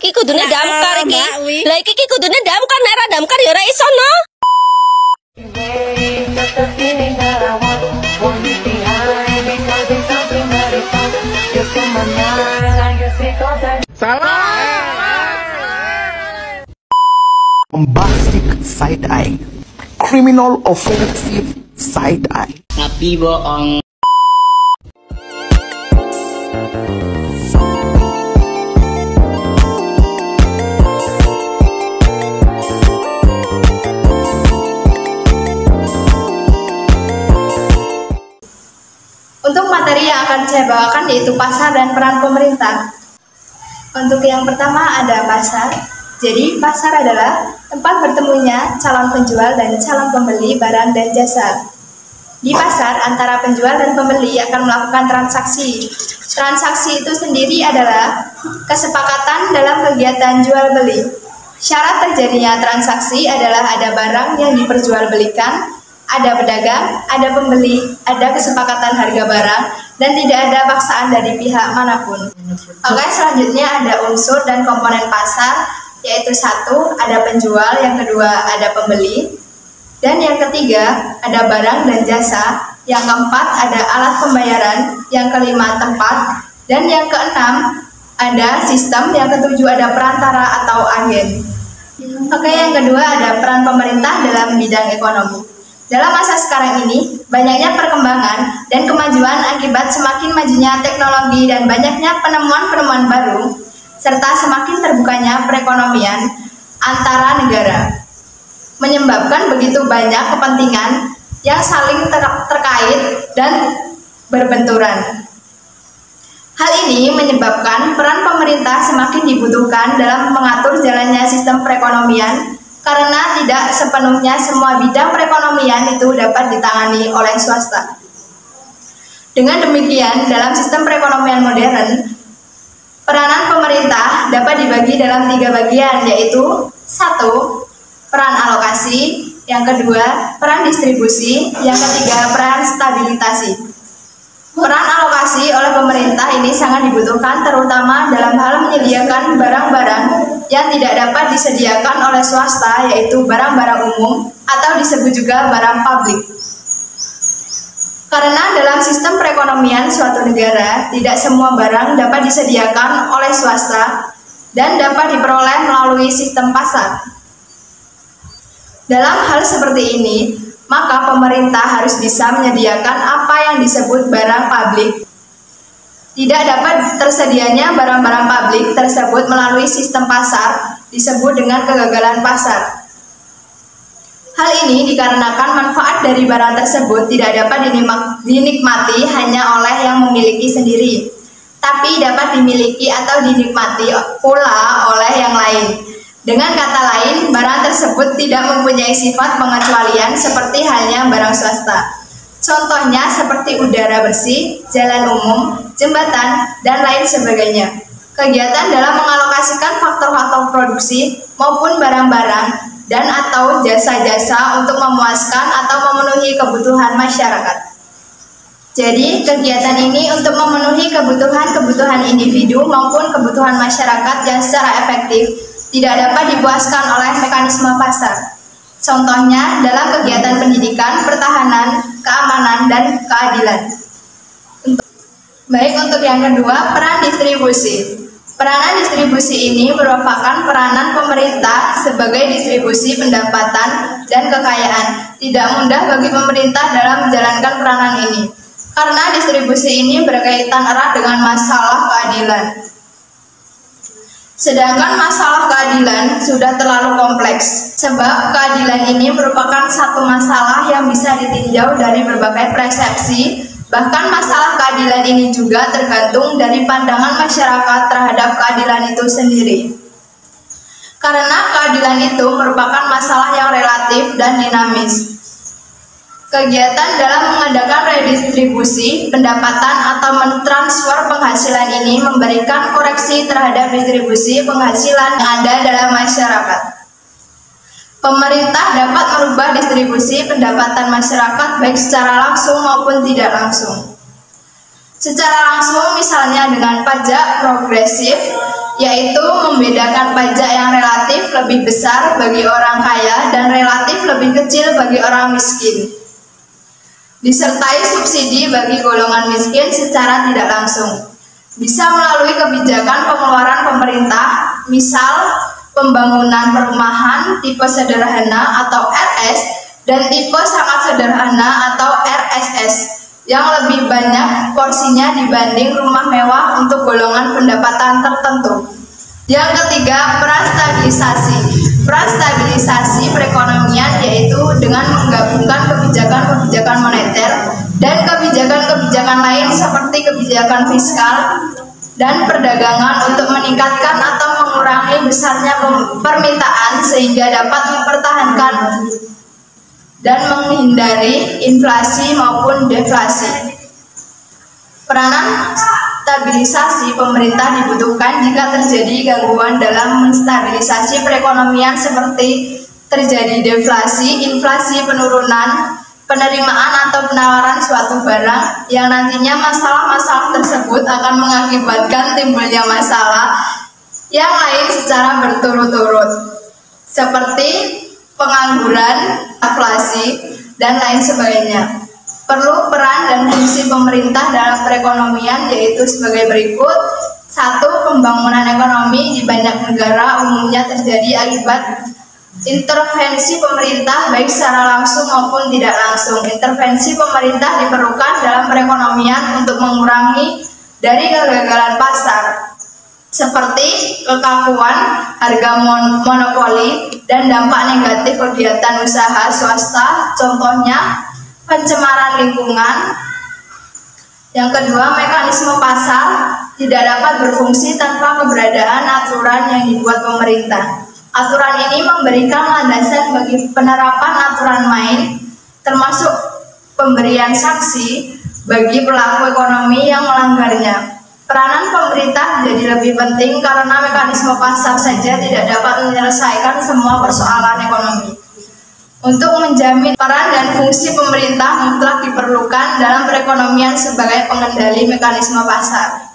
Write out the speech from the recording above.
iki kudune damkar iki. Lah iki kudune damkar nek ora damkar ya ora iso no. Bombastic side eye, criminal offensive side eye. Tapi bohong. Untuk materi yang akan saya bawakan yaitu pasar dan peran pemerintah. Untuk yang pertama ada pasar. Jadi pasar adalah tempat bertemunya calon penjual dan calon pembeli barang dan jasa. Di pasar antara penjual dan pembeli akan melakukan transaksi. Transaksi itu sendiri adalah kesepakatan dalam kegiatan jual beli. Syarat terjadinya transaksi adalah ada barang yang diperjualbelikan, ada pedagang, ada pembeli, ada kesepakatan harga barang, dan tidak ada paksaan dari pihak manapun. Oke, selanjutnya ada unsur dan komponen pasar, yaitu satu, ada penjual, yang kedua, ada pembeli, dan yang ketiga, ada barang dan jasa, yang keempat, ada alat pembayaran, yang kelima, tempat, dan yang keenam, ada sistem, yang ketujuh, ada perantara atau agen. Oke, yang kedua, ada peran pemerintah dalam bidang ekonomi. Dalam masa sekarang ini, banyaknya perkembangan dan kemajuan akibat semakin majunya teknologi dan banyaknya penemuan-penemuan baru, serta semakin terbukanya perekonomian antara negara, menyebabkan begitu banyak kepentingan yang saling terkait dan berbenturan. Hal ini menyebabkan peran pemerintah semakin dibutuhkan dalam mengatur jalannya sistem perekonomian, karena tidak sepenuhnya semua bidang perekonomian itu dapat ditangani oleh swasta. Dengan demikian, dalam sistem perekonomian modern, peranan pemerintah dapat dibagi dalam 3 bagian, yaitu 1. Peran alokasi, yang kedua, peran distribusi, yang ketiga, peran stabilitasi. Peran alokasi oleh pemerintah ini sangat dibutuhkan terutama dalam hal menyediakan barang-barang yang tidak dapat disediakan oleh swasta, yaitu barang-barang umum atau disebut juga barang publik. Karena dalam sistem perekonomian suatu negara, tidak semua barang dapat disediakan oleh swasta dan dapat diperoleh melalui sistem pasar. Dalam hal seperti ini, maka pemerintah harus bisa menyediakan apa yang disebut barang publik. Tidak dapat tersedianya barang-barang publik tersebut melalui sistem pasar, disebut dengan kegagalan pasar. Hal ini dikarenakan manfaat dari barang tersebut tidak dapat dinikmati hanya oleh yang memiliki sendiri, tapi dapat dimiliki atau dinikmati pula oleh yang lain. Dengan kata lain, barang tersebut tidak mempunyai sifat pengecualian seperti halnya barang swasta. Contohnya seperti udara bersih, jalan umum, jembatan, dan lain sebagainya. Kegiatan dalam mengalokasikan faktor-faktor produksi maupun barang-barang dan atau jasa-jasa untuk memuaskan atau memenuhi kebutuhan masyarakat. Jadi, kegiatan ini untuk memenuhi kebutuhan individu maupun kebutuhan masyarakat yang secara efektif tidak dapat dipuaskan oleh mekanisme pasar. Contohnya dalam kegiatan pendidikan, pertahanan, keamanan, dan keadilan. Baik, untuk yang kedua, peran distribusi. Peranan distribusi ini merupakan peranan pemerintah sebagai distribusi pendapatan dan kekayaan. Tidak mudah bagi pemerintah dalam menjalankan peranan ini, karena distribusi ini berkaitan erat dengan masalah keadilan. Sedangkan masalah keadilan sudah terlalu kompleks, sebab keadilan ini merupakan satu masalah yang bisa ditinjau dari berbagai persepsi. Bahkan masalah keadilan ini juga tergantung dari pandangan masyarakat terhadap keadilan itu sendiri. Karena keadilan itu merupakan masalah yang relatif dan dinamis. Kegiatan dalam mengadakan redistribusi pendapatan atau mentransfer penghasilan ini memberikan koreksi terhadap distribusi penghasilan yang ada dalam masyarakat. Pemerintah dapat merubah distribusi pendapatan masyarakat baik secara langsung maupun tidak langsung. Secara langsung misalnya dengan pajak progresif, yaitu membedakan pajak yang relatif lebih besar bagi orang kaya dan relatif lebih kecil bagi orang miskin. Disertai subsidi bagi golongan miskin secara tidak langsung. Bisa melalui kebijakan pengeluaran pemerintah, misal pembangunan perumahan tipe sederhana atau RS dan tipe sangat sederhana atau RSS yang lebih banyak porsinya dibanding rumah mewah untuk golongan pendapatan tertentu. Yang ketiga, peran stabilisasi. Peran stabilisasi perekonomian yaitu dengan menggabungkan kebijakan-kebijakan moneter dan kebijakan-kebijakan lain seperti kebijakan fiskal dan perdagangan untuk meningkatkan atau mengurangi besarnya permintaan sehingga dapat mempertahankan dan menghindari inflasi maupun deflasi. Peranan stabilisasi pemerintah dibutuhkan jika terjadi gangguan dalam menstabilisasi perekonomian seperti terjadi deflasi, inflasi, penurunan penerimaan atau penawaran suatu barang yang nantinya masalah-masalah tersebut akan mengakibatkan timbulnya masalah yang lain secara berturut-turut seperti pengangguran, inflasi, dan lain sebagainya. Perlu peran dan fungsi pemerintah dalam perekonomian yaitu sebagai berikut. 1. Pembangunan ekonomi di banyak negara umumnya terjadi akibat intervensi pemerintah baik secara langsung maupun tidak langsung. Intervensi pemerintah diperlukan dalam perekonomian untuk mengurangi dari kegagalan pasar seperti kekakuan harga monopoli dan dampak negatif kegiatan usaha swasta, contohnya pencemaran lingkungan. Yang kedua, mekanisme pasar tidak dapat berfungsi tanpa keberadaan aturan yang dibuat pemerintah. Aturan ini memberikan landasan bagi penerapan aturan main, termasuk pemberian sanksi bagi pelaku ekonomi yang melanggarnya. Peranan pemerintah menjadi lebih penting karena mekanisme pasar saja tidak dapat menyelesaikan semua persoalan ekonomi. Untuk menjamin peran dan fungsi pemerintah mutlak diperlukan dalam perekonomian sebagai pengendali mekanisme pasar.